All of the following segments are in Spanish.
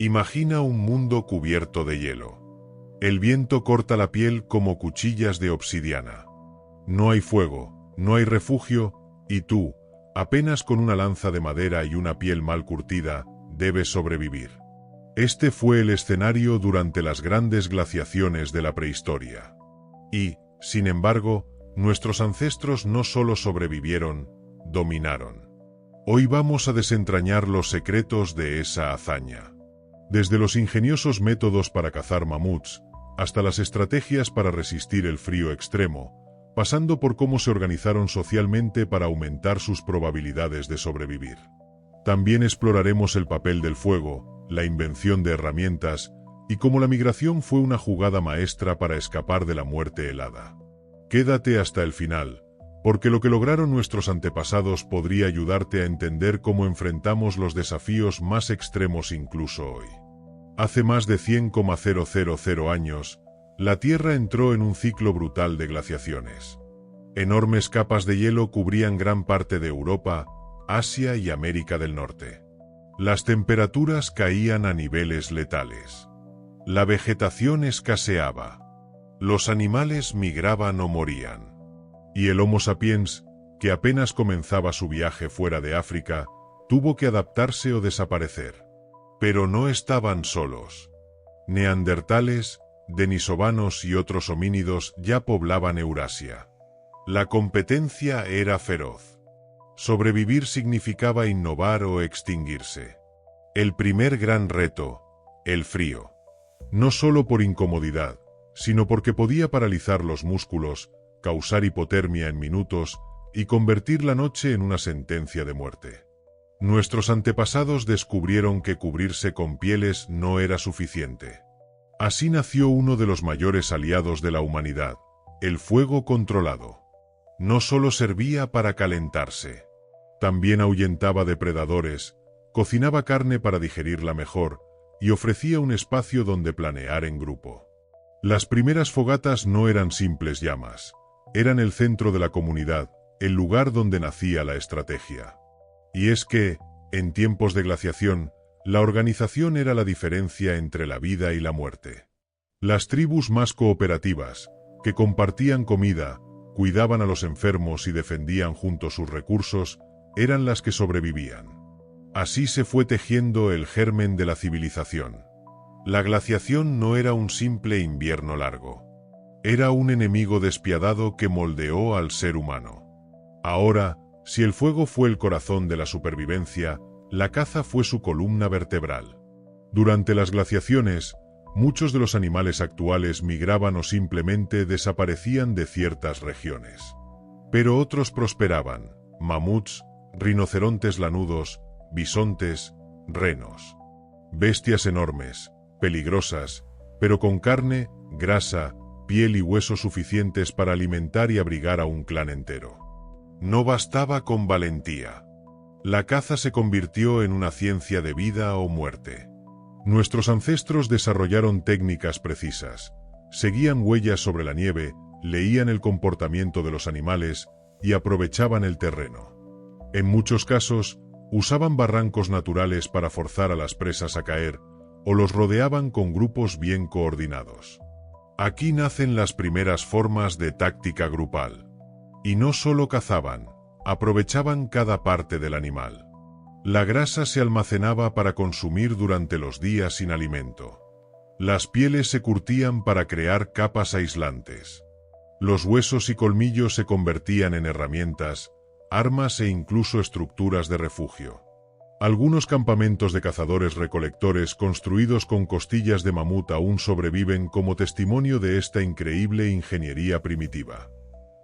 Imagina un mundo cubierto de hielo. El viento corta la piel como cuchillas de obsidiana. No hay fuego, no hay refugio, y tú, apenas con una lanza de madera y una piel mal curtida, debes sobrevivir. Este fue el escenario durante las grandes glaciaciones de la prehistoria. Y, sin embargo, nuestros ancestros no solo sobrevivieron, dominaron. Hoy vamos a desentrañar los secretos de esa hazaña. Desde los ingeniosos métodos para cazar mamuts, hasta las estrategias para resistir el frío extremo, pasando por cómo se organizaron socialmente para aumentar sus probabilidades de sobrevivir. También exploraremos el papel del fuego, la invención de herramientas, y cómo la migración fue una jugada maestra para escapar de la muerte helada. Quédate hasta el final, porque lo que lograron nuestros antepasados podría ayudarte a entender cómo enfrentamos los desafíos más extremos incluso hoy. Hace más de 100,000 años, la Tierra entró en un ciclo brutal de glaciaciones. Enormes capas de hielo cubrían gran parte de Europa, Asia y América del Norte. Las temperaturas caían a niveles letales. La vegetación escaseaba. Los animales migraban o morían. Y el Homo sapiens, que apenas comenzaba su viaje fuera de África, tuvo que adaptarse o desaparecer. Pero no estaban solos. Neandertales, denisovanos y otros homínidos ya poblaban Eurasia. La competencia era feroz. Sobrevivir significaba innovar o extinguirse. El primer gran reto, el frío. No solo por incomodidad, sino porque podía paralizar los músculos, causar hipotermia en minutos y convertir la noche en una sentencia de muerte. Nuestros antepasados descubrieron que cubrirse con pieles no era suficiente. Así nació uno de los mayores aliados de la humanidad, el fuego controlado. No solo servía para calentarse, también ahuyentaba depredadores, cocinaba carne para digerirla mejor y ofrecía un espacio donde planear en grupo. Las primeras fogatas no eran simples llamas, eran el centro de la comunidad, el lugar donde nacía la estrategia. Y es que, en tiempos de glaciación, la organización era la diferencia entre la vida y la muerte. Las tribus más cooperativas, que compartían comida, cuidaban a los enfermos y defendían juntos sus recursos, eran las que sobrevivían. Así se fue tejiendo el germen de la civilización. La glaciación no era un simple invierno largo. Era un enemigo despiadado que moldeó al ser humano. Ahora, si el fuego fue el corazón de la supervivencia, la caza fue su columna vertebral. Durante las glaciaciones, muchos de los animales actuales migraban o simplemente desaparecían de ciertas regiones. Pero otros prosperaban: mamuts, rinocerontes lanudos, bisontes, renos. Bestias enormes, peligrosas, pero con carne, grasa, piel y huesos suficientes para alimentar y abrigar a un clan entero. No bastaba con valentía. La caza se convirtió en una ciencia de vida o muerte. Nuestros ancestros desarrollaron técnicas precisas, seguían huellas sobre la nieve, leían el comportamiento de los animales y aprovechaban el terreno. En muchos casos, usaban barrancos naturales para forzar a las presas a caer, o los rodeaban con grupos bien coordinados. Aquí nacen las primeras formas de táctica grupal. Y no solo cazaban, aprovechaban cada parte del animal. La grasa se almacenaba para consumir durante los días sin alimento. Las pieles se curtían para crear capas aislantes. Los huesos y colmillos se convertían en herramientas, armas e incluso estructuras de refugio. Algunos campamentos de cazadores-recolectores construidos con costillas de mamut aún sobreviven como testimonio de esta increíble ingeniería primitiva.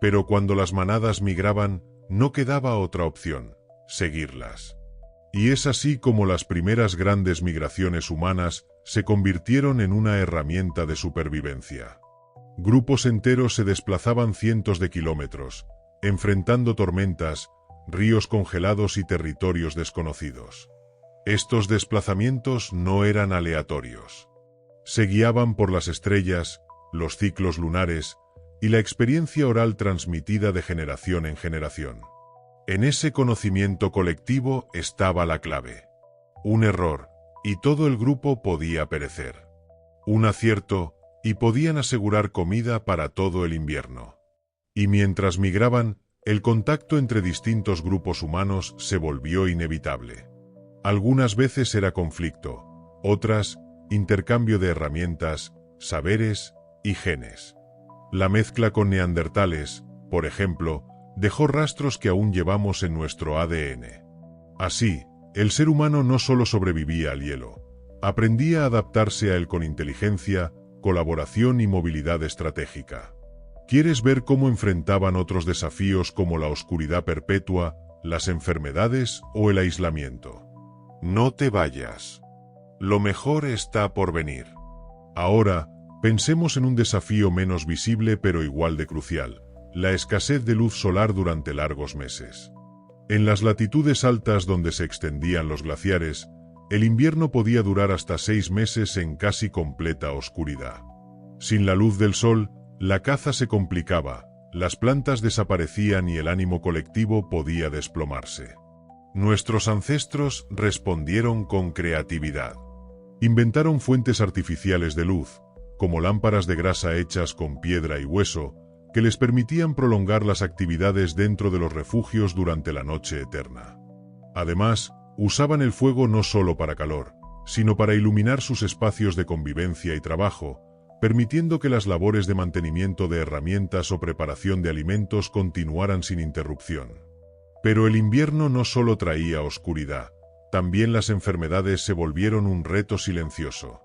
Pero cuando las manadas migraban, no quedaba otra opción: seguirlas. Y es así como las primeras grandes migraciones humanas se convirtieron en una herramienta de supervivencia. Grupos enteros se desplazaban cientos de kilómetros, enfrentando tormentas, ríos congelados y territorios desconocidos. Estos desplazamientos no eran aleatorios. Se guiaban por las estrellas, los ciclos lunares y la experiencia oral transmitida de generación en generación. En ese conocimiento colectivo estaba la clave. Un error, y todo el grupo podía perecer. Un acierto, y podían asegurar comida para todo el invierno. Y mientras migraban, el contacto entre distintos grupos humanos se volvió inevitable. Algunas veces era conflicto, otras, intercambio de herramientas, saberes y genes. La mezcla con neandertales, por ejemplo, dejó rastros que aún llevamos en nuestro ADN. Así, el ser humano no solo sobrevivía al hielo, aprendía a adaptarse a él con inteligencia, colaboración y movilidad estratégica. ¿Quieres ver cómo enfrentaban otros desafíos como la oscuridad perpetua, las enfermedades o el aislamiento? No te vayas. Lo mejor está por venir. Ahora, pensemos en un desafío menos visible pero igual de crucial: la escasez de luz solar durante largos meses. En las latitudes altas donde se extendían los glaciares, el invierno podía durar hasta 6 meses en casi completa oscuridad. Sin la luz del sol, la caza se complicaba, las plantas desaparecían y el ánimo colectivo podía desplomarse. Nuestros ancestros respondieron con creatividad. Inventaron fuentes artificiales de luz, como lámparas de grasa hechas con piedra y hueso, que les permitían prolongar las actividades dentro de los refugios durante la noche eterna. Además, usaban el fuego no solo para calor, sino para iluminar sus espacios de convivencia y trabajo, permitiendo que las labores de mantenimiento de herramientas o preparación de alimentos continuaran sin interrupción. Pero el invierno no solo traía oscuridad, también las enfermedades se volvieron un reto silencioso.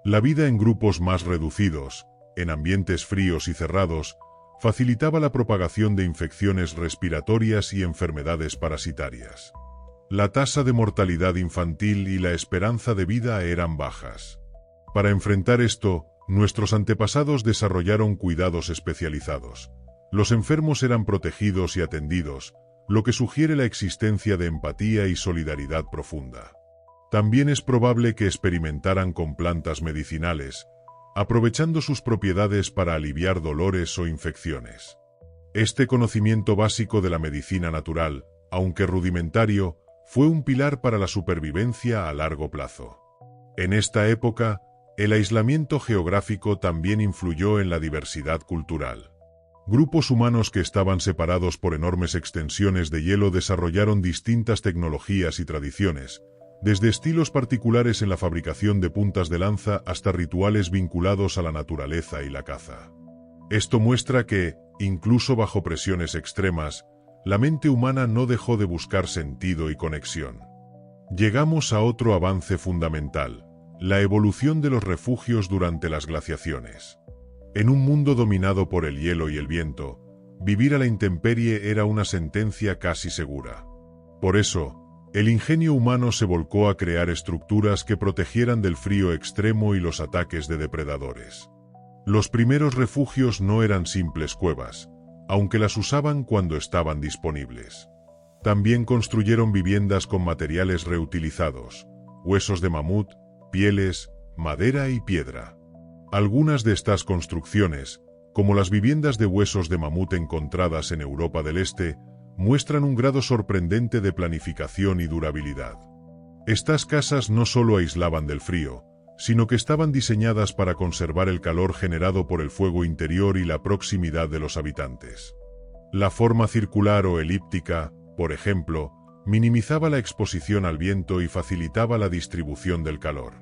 La vida en grupos más reducidos, en ambientes fríos y cerrados, facilitaba la propagación de infecciones respiratorias y enfermedades parasitarias. La tasa de mortalidad infantil y la esperanza de vida eran bajas. Para enfrentar esto, nuestros antepasados desarrollaron cuidados especializados. Los enfermos eran protegidos y atendidos, lo que sugiere la existencia de empatía y solidaridad profunda. También es probable que experimentaran con plantas medicinales, aprovechando sus propiedades para aliviar dolores o infecciones. Este conocimiento básico de la medicina natural, aunque rudimentario, fue un pilar para la supervivencia a largo plazo. En esta época, el aislamiento geográfico también influyó en la diversidad cultural. Grupos humanos que estaban separados por enormes extensiones de hielo desarrollaron distintas tecnologías y tradiciones, desde estilos particulares en la fabricación de puntas de lanza hasta rituales vinculados a la naturaleza y la caza. Esto muestra que, incluso bajo presiones extremas, la mente humana no dejó de buscar sentido y conexión. Llegamos a otro avance fundamental: la evolución de los refugios durante las glaciaciones. En un mundo dominado por el hielo y el viento, vivir a la intemperie era una sentencia casi segura. Por eso, el ingenio humano se volcó a crear estructuras que protegieran del frío extremo y los ataques de depredadores. Los primeros refugios no eran simples cuevas, aunque las usaban cuando estaban disponibles. También construyeron viviendas con materiales reutilizados: huesos de mamut, pieles, madera y piedra. Algunas de estas construcciones, como las viviendas de huesos de mamut encontradas en Europa del Este, muestran un grado sorprendente de planificación y durabilidad. Estas casas no solo aislaban del frío, sino que estaban diseñadas para conservar el calor generado por el fuego interior y la proximidad de los habitantes. La forma circular o elíptica, por ejemplo, minimizaba la exposición al viento y facilitaba la distribución del calor.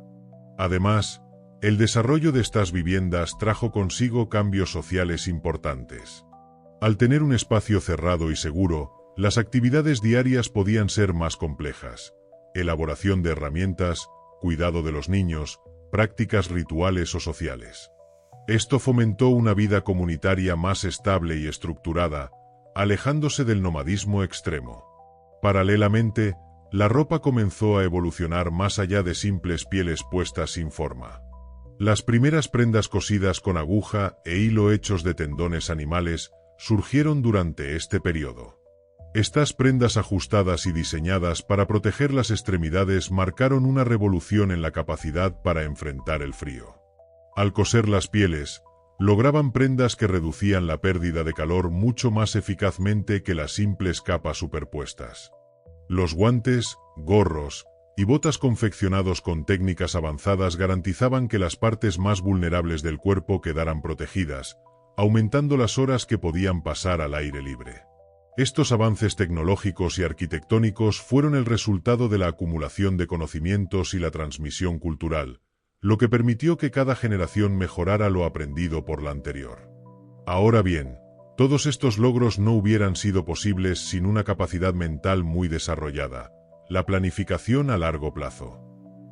Además, el desarrollo de estas viviendas trajo consigo cambios sociales importantes. Al tener un espacio cerrado y seguro, las actividades diarias podían ser más complejas: elaboración de herramientas, cuidado de los niños, prácticas rituales o sociales. Esto fomentó una vida comunitaria más estable y estructurada, alejándose del nomadismo extremo. Paralelamente, la ropa comenzó a evolucionar más allá de simples pieles puestas sin forma. Las primeras prendas cosidas con aguja e hilo hechos de tendones animales surgieron durante este periodo. Estas prendas ajustadas y diseñadas para proteger las extremidades marcaron una revolución en la capacidad para enfrentar el frío. Al coser las pieles, lograban prendas que reducían la pérdida de calor mucho más eficazmente que las simples capas superpuestas. Los guantes, gorros y botas confeccionados con técnicas avanzadas garantizaban que las partes más vulnerables del cuerpo quedaran protegidas, aumentando las horas que podían pasar al aire libre. Estos avances tecnológicos y arquitectónicos fueron el resultado de la acumulación de conocimientos y la transmisión cultural, lo que permitió que cada generación mejorara lo aprendido por la anterior. Ahora bien, todos estos logros no hubieran sido posibles sin una capacidad mental muy desarrollada, la planificación a largo plazo.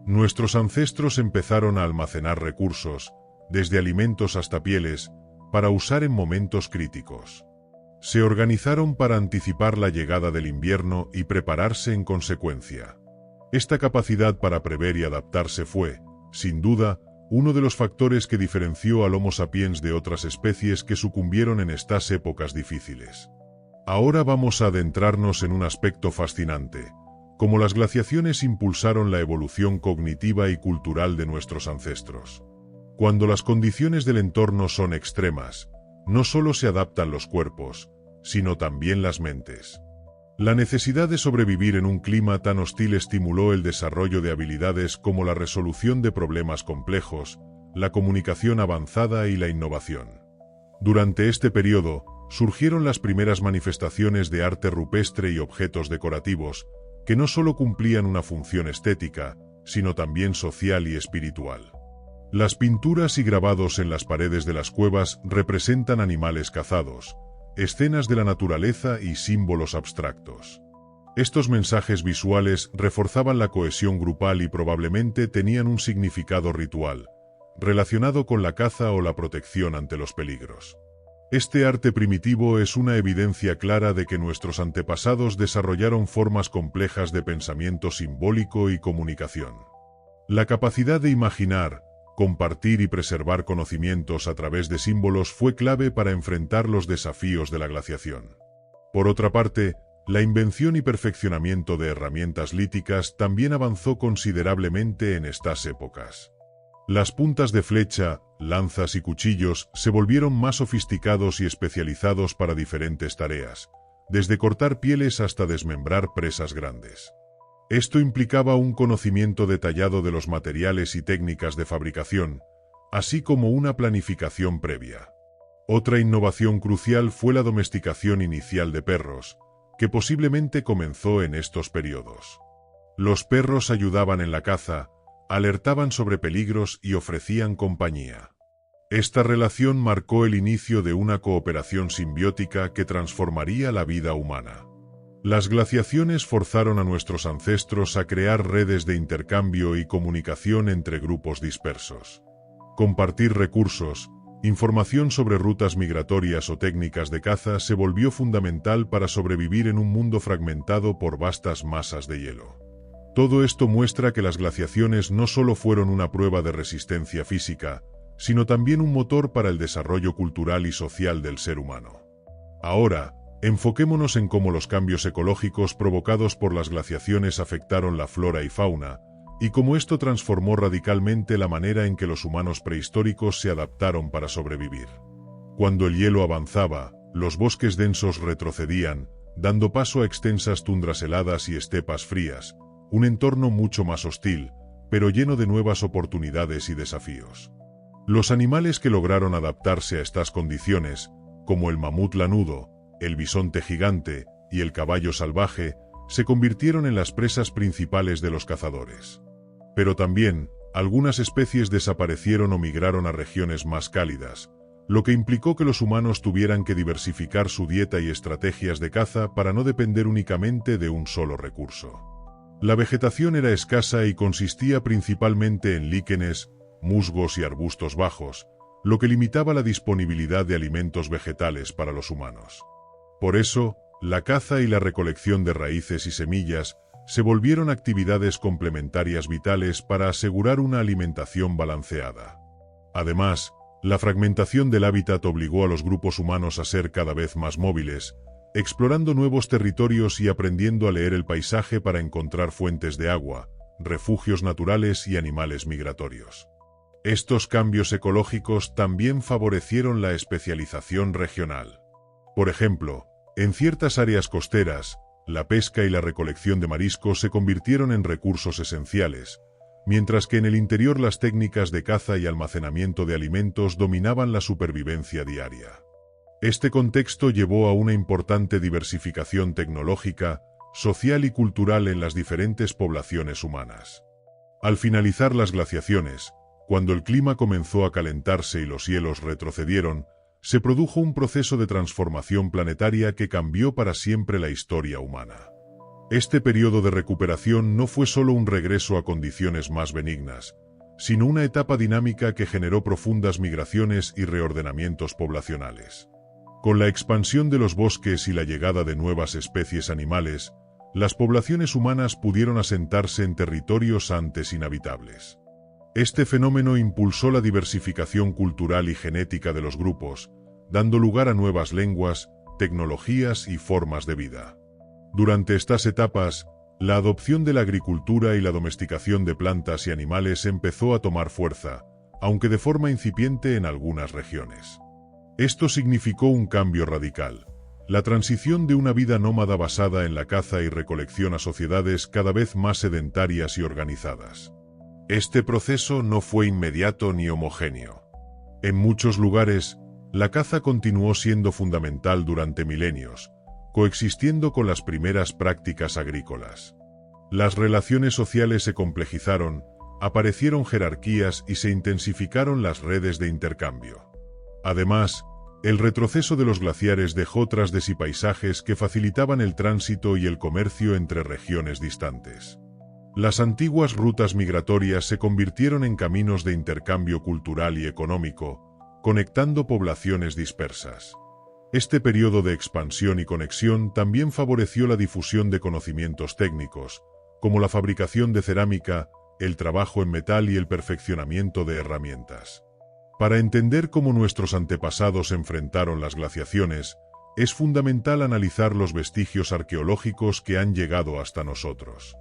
Nuestros ancestros empezaron a almacenar recursos, desde alimentos hasta pieles, para usar en momentos críticos. Se organizaron para anticipar la llegada del invierno y prepararse en consecuencia. Esta capacidad para prever y adaptarse fue, sin duda, uno de los factores que diferenció al Homo sapiens de otras especies que sucumbieron en estas épocas difíciles. Ahora vamos a adentrarnos en un aspecto fascinante, cómo las glaciaciones impulsaron la evolución cognitiva y cultural de nuestros ancestros. Cuando las condiciones del entorno son extremas, no solo se adaptan los cuerpos, sino también las mentes. La necesidad de sobrevivir en un clima tan hostil estimuló el desarrollo de habilidades como la resolución de problemas complejos, la comunicación avanzada y la innovación. Durante este periodo, surgieron las primeras manifestaciones de arte rupestre y objetos decorativos, que no solo cumplían una función estética, sino también social y espiritual. Las pinturas y grabados en las paredes de las cuevas representan animales cazados, escenas de la naturaleza y símbolos abstractos. Estos mensajes visuales reforzaban la cohesión grupal y probablemente tenían un significado ritual, relacionado con la caza o la protección ante los peligros. Este arte primitivo es una evidencia clara de que nuestros antepasados desarrollaron formas complejas de pensamiento simbólico y comunicación. La capacidad de imaginar, compartir y preservar conocimientos a través de símbolos fue clave para enfrentar los desafíos de la glaciación. Por otra parte, la invención y perfeccionamiento de herramientas líticas también avanzó considerablemente en estas épocas. Las puntas de flecha, lanzas y cuchillos se volvieron más sofisticados y especializados para diferentes tareas, desde cortar pieles hasta desmembrar presas grandes. Esto implicaba un conocimiento detallado de los materiales y técnicas de fabricación, así como una planificación previa. Otra innovación crucial fue la domesticación inicial de perros, que posiblemente comenzó en estos periodos. Los perros ayudaban en la caza, alertaban sobre peligros y ofrecían compañía. Esta relación marcó el inicio de una cooperación simbiótica que transformaría la vida humana. Las glaciaciones forzaron a nuestros ancestros a crear redes de intercambio y comunicación entre grupos dispersos. Compartir recursos, información sobre rutas migratorias o técnicas de caza se volvió fundamental para sobrevivir en un mundo fragmentado por vastas masas de hielo. Todo esto muestra que las glaciaciones no solo fueron una prueba de resistencia física, sino también un motor para el desarrollo cultural y social del ser humano. Ahora, enfoquémonos en cómo los cambios ecológicos provocados por las glaciaciones afectaron la flora y fauna, y cómo esto transformó radicalmente la manera en que los humanos prehistóricos se adaptaron para sobrevivir. Cuando el hielo avanzaba, los bosques densos retrocedían, dando paso a extensas tundras heladas y estepas frías, un entorno mucho más hostil, pero lleno de nuevas oportunidades y desafíos. Los animales que lograron adaptarse a estas condiciones, como el mamut lanudo, el bisonte gigante y el caballo salvaje, se convirtieron en las presas principales de los cazadores. Pero también, algunas especies desaparecieron o migraron a regiones más cálidas, lo que implicó que los humanos tuvieran que diversificar su dieta y estrategias de caza para no depender únicamente de un solo recurso. La vegetación era escasa y consistía principalmente en líquenes, musgos y arbustos bajos, lo que limitaba la disponibilidad de alimentos vegetales para los humanos. Por eso, la caza y la recolección de raíces y semillas se volvieron actividades complementarias vitales para asegurar una alimentación balanceada. Además, la fragmentación del hábitat obligó a los grupos humanos a ser cada vez más móviles, explorando nuevos territorios y aprendiendo a leer el paisaje para encontrar fuentes de agua, refugios naturales y animales migratorios. Estos cambios ecológicos también favorecieron la especialización regional. Por ejemplo, en ciertas áreas costeras, la pesca y la recolección de mariscos se convirtieron en recursos esenciales, mientras que en el interior las técnicas de caza y almacenamiento de alimentos dominaban la supervivencia diaria. Este contexto llevó a una importante diversificación tecnológica, social y cultural en las diferentes poblaciones humanas. Al finalizar las glaciaciones, cuando el clima comenzó a calentarse y los hielos retrocedieron, se produjo un proceso de transformación planetaria que cambió para siempre la historia humana. Este periodo de recuperación no fue solo un regreso a condiciones más benignas, sino una etapa dinámica que generó profundas migraciones y reordenamientos poblacionales. Con la expansión de los bosques y la llegada de nuevas especies animales, las poblaciones humanas pudieron asentarse en territorios antes inhabitables. Este fenómeno impulsó la diversificación cultural y genética de los grupos, dando lugar a nuevas lenguas, tecnologías y formas de vida. Durante estas etapas, la adopción de la agricultura y la domesticación de plantas y animales empezó a tomar fuerza, aunque de forma incipiente en algunas regiones. Esto significó un cambio radical, la transición de una vida nómada basada en la caza y recolección a sociedades cada vez más sedentarias y organizadas. Este proceso no fue inmediato ni homogéneo. En muchos lugares, la caza continuó siendo fundamental durante milenios, coexistiendo con las primeras prácticas agrícolas. Las relaciones sociales se complejizaron, aparecieron jerarquías y se intensificaron las redes de intercambio. Además, el retroceso de los glaciares dejó trasdes y paisajes que facilitaban el tránsito y el comercio entre regiones distantes. Las antiguas rutas migratorias se convirtieron en caminos de intercambio cultural y económico, conectando poblaciones dispersas. Este periodo de expansión y conexión también favoreció la difusión de conocimientos técnicos, como la fabricación de cerámica, el trabajo en metal y el perfeccionamiento de herramientas. Para entender cómo nuestros antepasados enfrentaron las glaciaciones, es fundamental analizar los vestigios arqueológicos que han llegado hasta nosotros.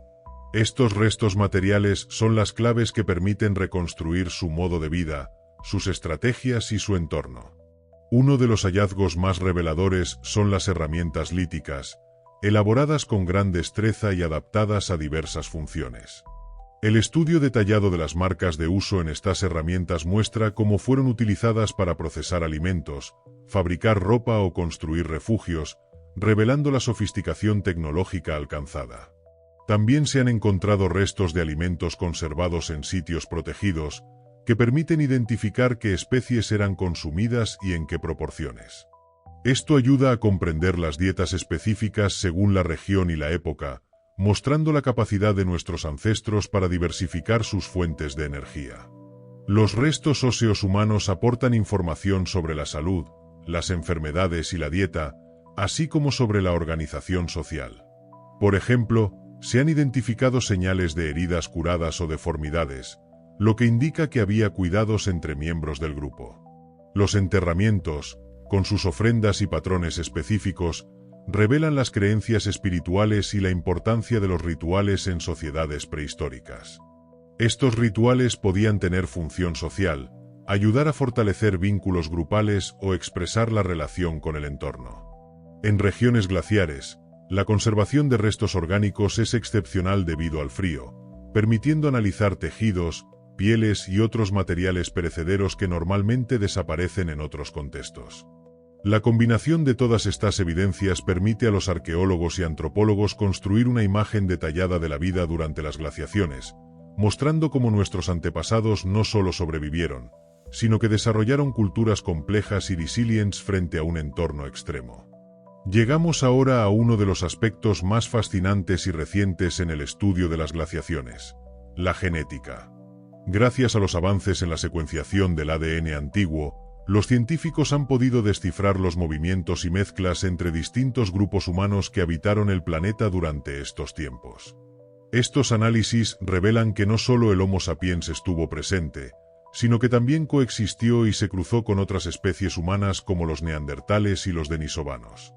Estos restos materiales son las claves que permiten reconstruir su modo de vida, sus estrategias y su entorno. Uno de los hallazgos más reveladores son las herramientas líticas, elaboradas con gran destreza y adaptadas a diversas funciones. El estudio detallado de las marcas de uso en estas herramientas muestra cómo fueron utilizadas para procesar alimentos, fabricar ropa o construir refugios, revelando la sofisticación tecnológica alcanzada. También se han encontrado restos de alimentos conservados en sitios protegidos, que permiten identificar qué especies eran consumidas y en qué proporciones. Esto ayuda a comprender las dietas específicas según la región y la época, mostrando la capacidad de nuestros ancestros para diversificar sus fuentes de energía. Los restos óseos humanos aportan información sobre la salud, las enfermedades y la dieta, así como sobre la organización social. Por ejemplo, se han identificado señales de heridas curadas o deformidades, lo que indica que había cuidados entre miembros del grupo. Los enterramientos, con sus ofrendas y patrones específicos, revelan las creencias espirituales y la importancia de los rituales en sociedades prehistóricas. Estos rituales podían tener función social, ayudar a fortalecer vínculos grupales o expresar la relación con el entorno. En regiones glaciares, la conservación de restos orgánicos es excepcional debido al frío, permitiendo analizar tejidos, pieles y otros materiales perecederos que normalmente desaparecen en otros contextos. La combinación de todas estas evidencias permite a los arqueólogos y antropólogos construir una imagen detallada de la vida durante las glaciaciones, mostrando cómo nuestros antepasados no solo sobrevivieron, sino que desarrollaron culturas complejas y resilientes frente a un entorno extremo. Llegamos ahora a uno de los aspectos más fascinantes y recientes en el estudio de las glaciaciones: la genética. Gracias a los avances en la secuenciación del ADN antiguo, los científicos han podido descifrar los movimientos y mezclas entre distintos grupos humanos que habitaron el planeta durante estos tiempos. Estos análisis revelan que no solo el Homo sapiens estuvo presente, sino que también coexistió y se cruzó con otras especies humanas como los neandertales y los denisovanos.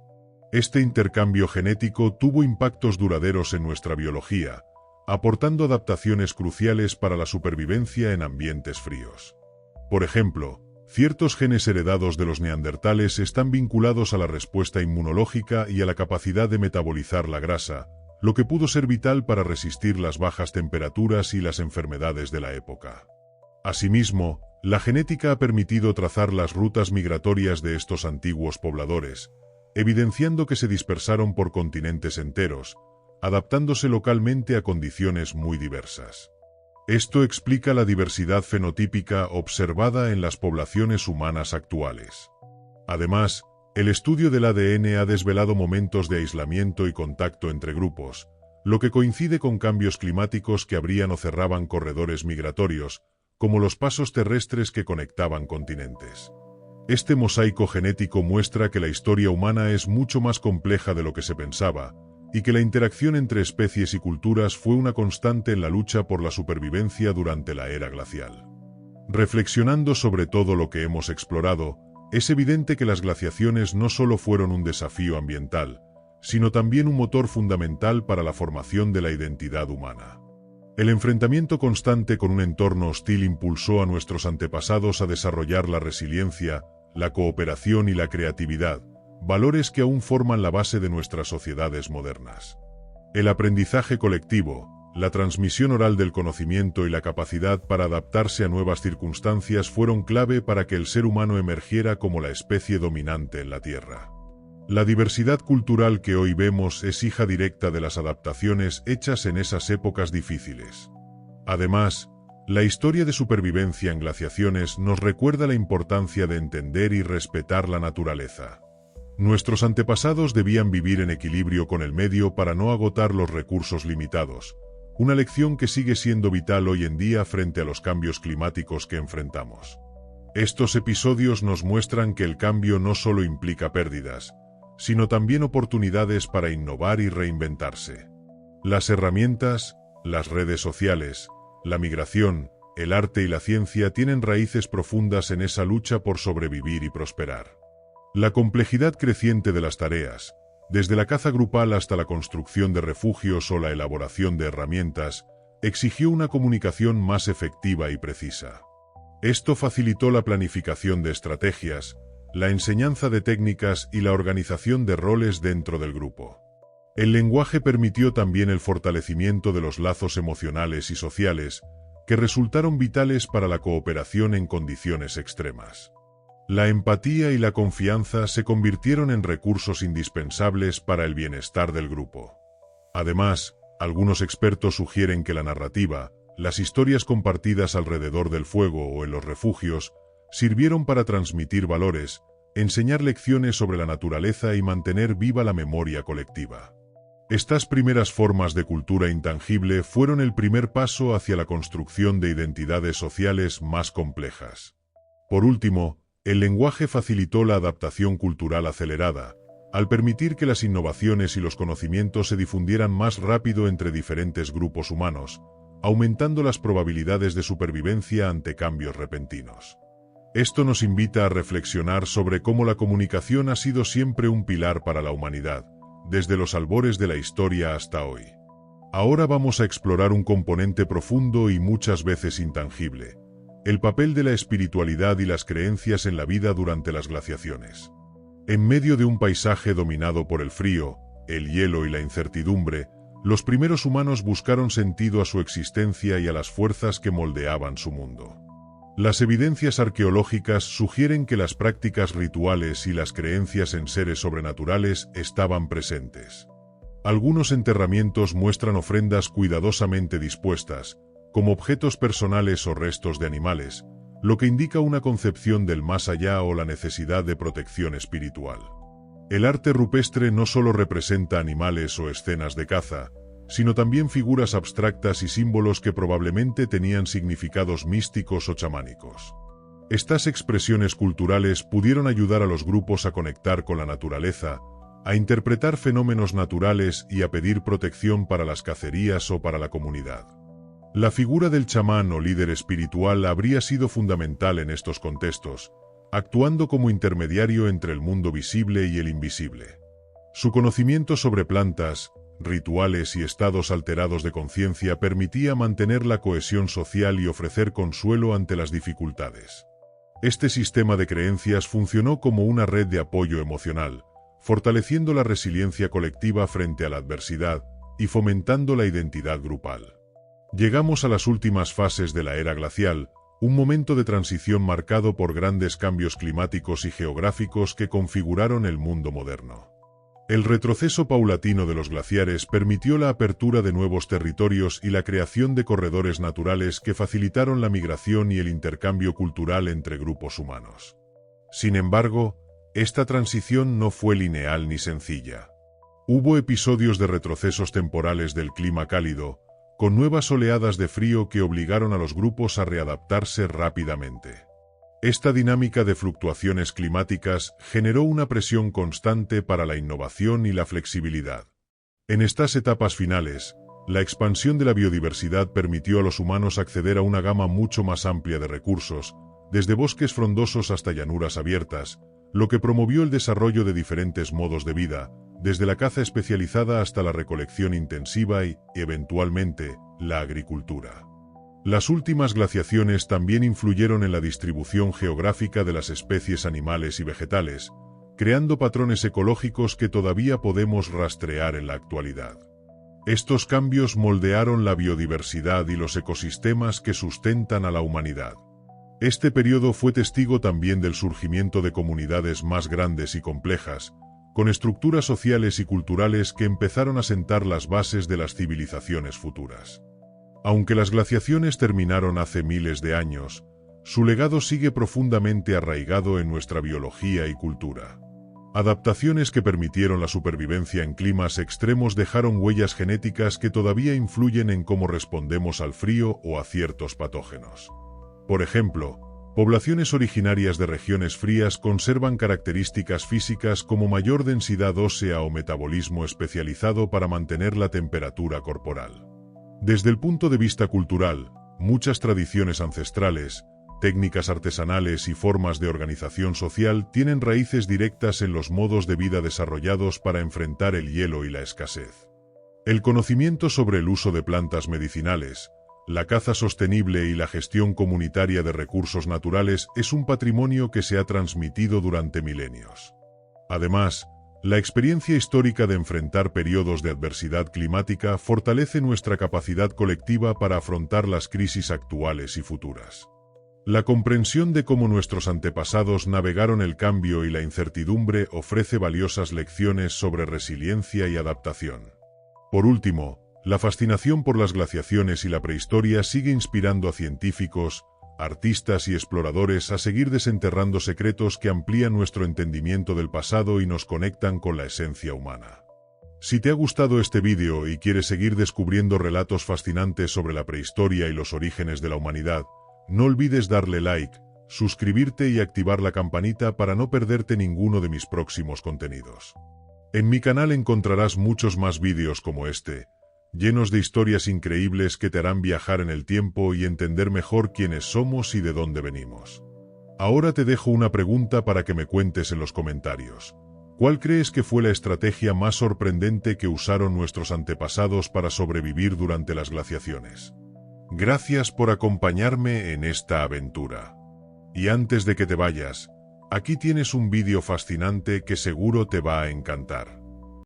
Este intercambio genético tuvo impactos duraderos en nuestra biología, aportando adaptaciones cruciales para la supervivencia en ambientes fríos. Por ejemplo, Ciertos genes heredados de los neandertales están vinculados a la respuesta inmunológica y a la capacidad de metabolizar la grasa, lo que pudo ser vital para resistir las bajas temperaturas y las enfermedades de la época. Asimismo, la genética ha permitido trazar las rutas migratorias de estos antiguos pobladores, evidenciando que se dispersaron por continentes enteros, adaptándose localmente a condiciones muy diversas. Esto explica la diversidad fenotípica observada en las poblaciones humanas actuales. Además, el estudio del ADN ha desvelado momentos de aislamiento y contacto entre grupos, lo que coincide con cambios climáticos que abrían o cerraban corredores migratorios, como los pasos terrestres que conectaban continentes. Este mosaico genético muestra que la historia humana es mucho más compleja de lo que se pensaba, y que la interacción entre especies y culturas fue una constante en la lucha por la supervivencia durante la era glacial. Reflexionando sobre todo lo que hemos explorado, es evidente que las glaciaciones no solo fueron un desafío ambiental, sino también un motor fundamental para la formación de la identidad humana. El enfrentamiento constante con un entorno hostil impulsó a nuestros antepasados a desarrollar la resiliencia, la cooperación y la creatividad, valores que aún forman la base de nuestras sociedades modernas. El aprendizaje colectivo, la transmisión oral del conocimiento y la capacidad para adaptarse a nuevas circunstancias fueron clave para que el ser humano emergiera como la especie dominante en la Tierra. La diversidad cultural que hoy vemos es hija directa de las adaptaciones hechas en esas épocas difíciles. Además, la historia de supervivencia en glaciaciones nos recuerda la importancia de entender y respetar la naturaleza. Nuestros antepasados debían vivir en equilibrio con el medio para no agotar los recursos limitados, una lección que sigue siendo vital hoy en día frente a los cambios climáticos que enfrentamos. Estos episodios nos muestran que el cambio no solo implica pérdidas, sino también oportunidades para innovar y reinventarse. Las herramientas, las redes sociales, la migración, el arte y la ciencia tienen raíces profundas en esa lucha por sobrevivir y prosperar. La complejidad creciente de las tareas, desde la caza grupal hasta la construcción de refugios o la elaboración de herramientas, exigió una comunicación más efectiva y precisa. Esto facilitó la planificación de estrategias, la enseñanza de técnicas y la organización de roles dentro del grupo. El lenguaje permitió también el fortalecimiento de los lazos emocionales y sociales, que resultaron vitales para la cooperación en condiciones extremas. La empatía y la confianza se convirtieron en recursos indispensables para el bienestar del grupo. Además, algunos expertos sugieren que la narrativa, las historias compartidas alrededor del fuego o en los refugios, sirvieron para transmitir valores, enseñar lecciones sobre la naturaleza y mantener viva la memoria colectiva. Estas primeras formas de cultura intangible fueron el primer paso hacia la construcción de identidades sociales más complejas. Por último, el lenguaje facilitó la adaptación cultural acelerada, al permitir que las innovaciones y los conocimientos se difundieran más rápido entre diferentes grupos humanos, aumentando las probabilidades de supervivencia ante cambios repentinos. Esto nos invita a reflexionar sobre cómo la comunicación ha sido siempre un pilar para la humanidad, desde los albores de la historia hasta hoy. Ahora vamos a explorar un componente profundo y muchas veces intangible: el papel de la espiritualidad y las creencias en la vida durante las glaciaciones. En medio de un paisaje dominado por el frío, el hielo y la incertidumbre, los primeros humanos buscaron sentido a su existencia y a las fuerzas que moldeaban su mundo. Las evidencias arqueológicas sugieren que las prácticas rituales y las creencias en seres sobrenaturales estaban presentes. Algunos enterramientos muestran ofrendas cuidadosamente dispuestas, como objetos personales o restos de animales, lo que indica una concepción del más allá o la necesidad de protección espiritual. El arte rupestre no solo representa animales o escenas de caza, sino también figuras abstractas y símbolos que probablemente tenían significados místicos o chamánicos. Estas expresiones culturales pudieron ayudar a los grupos a conectar con la naturaleza, a interpretar fenómenos naturales y a pedir protección para las cacerías o para la comunidad. La figura del chamán o líder espiritual habría sido fundamental en estos contextos, actuando como intermediario entre el mundo visible y el invisible. Su conocimiento sobre plantas, rituales y estados alterados de conciencia permitía mantener la cohesión social y ofrecer consuelo ante las dificultades. Este sistema de creencias funcionó como una red de apoyo emocional, fortaleciendo la resiliencia colectiva frente a la adversidad y fomentando la identidad grupal. Llegamos a las últimas fases de la era glacial, un momento de transición marcado por grandes cambios climáticos y geográficos que configuraron el mundo moderno. El retroceso paulatino de los glaciares permitió la apertura de nuevos territorios y la creación de corredores naturales que facilitaron la migración y el intercambio cultural entre grupos humanos. Sin embargo, esta transición no fue lineal ni sencilla. Hubo episodios de retrocesos temporales del clima cálido, con nuevas oleadas de frío que obligaron a los grupos a readaptarse rápidamente. Esta dinámica de fluctuaciones climáticas generó una presión constante para la innovación y la flexibilidad. En estas etapas finales, la expansión de la biodiversidad permitió a los humanos acceder a una gama mucho más amplia de recursos, desde bosques frondosos hasta llanuras abiertas, lo que promovió el desarrollo de diferentes modos de vida, desde la caza especializada hasta la recolección intensiva y, eventualmente, la agricultura. Las últimas glaciaciones también influyeron en la distribución geográfica de las especies animales y vegetales, creando patrones ecológicos que todavía podemos rastrear en la actualidad. Estos cambios moldearon la biodiversidad y los ecosistemas que sustentan a la humanidad. Este periodo fue testigo también del surgimiento de comunidades más grandes y complejas, con estructuras sociales y culturales que empezaron a sentar las bases de las civilizaciones futuras. Aunque las glaciaciones terminaron hace miles de años, su legado sigue profundamente arraigado en nuestra biología y cultura. Adaptaciones que permitieron la supervivencia en climas extremos dejaron huellas genéticas que todavía influyen en cómo respondemos al frío o a ciertos patógenos. Por ejemplo, poblaciones originarias de regiones frías conservan características físicas como mayor densidad ósea o metabolismo especializado para mantener la temperatura corporal. Desde el punto de vista cultural, muchas tradiciones ancestrales, técnicas artesanales y formas de organización social tienen raíces directas en los modos de vida desarrollados para enfrentar el hielo y la escasez. El conocimiento sobre el uso de plantas medicinales, la caza sostenible y la gestión comunitaria de recursos naturales es un patrimonio que se ha transmitido durante milenios. Además, la experiencia histórica de enfrentar periodos de adversidad climática fortalece nuestra capacidad colectiva para afrontar las crisis actuales y futuras. La comprensión de cómo nuestros antepasados navegaron el cambio y la incertidumbre ofrece valiosas lecciones sobre resiliencia y adaptación. Por último, la fascinación por las glaciaciones y la prehistoria sigue inspirando a científicos, artistas y exploradores a seguir desenterrando secretos que amplían nuestro entendimiento del pasado y nos conectan con la esencia humana. Si te ha gustado este vídeo y quieres seguir descubriendo relatos fascinantes sobre la prehistoria y los orígenes de la humanidad, no olvides darle like, suscribirte y activar la campanita para no perderte ninguno de mis próximos contenidos. En mi canal encontrarás muchos más vídeos como este, llenos de historias increíbles que te harán viajar en el tiempo y entender mejor quiénes somos y de dónde venimos. Ahora te dejo una pregunta para que me cuentes en los comentarios. ¿Cuál crees que fue la estrategia más sorprendente que usaron nuestros antepasados para sobrevivir durante las glaciaciones? Gracias por acompañarme en esta aventura. Y antes de que te vayas, aquí tienes un vídeo fascinante que seguro te va a encantar.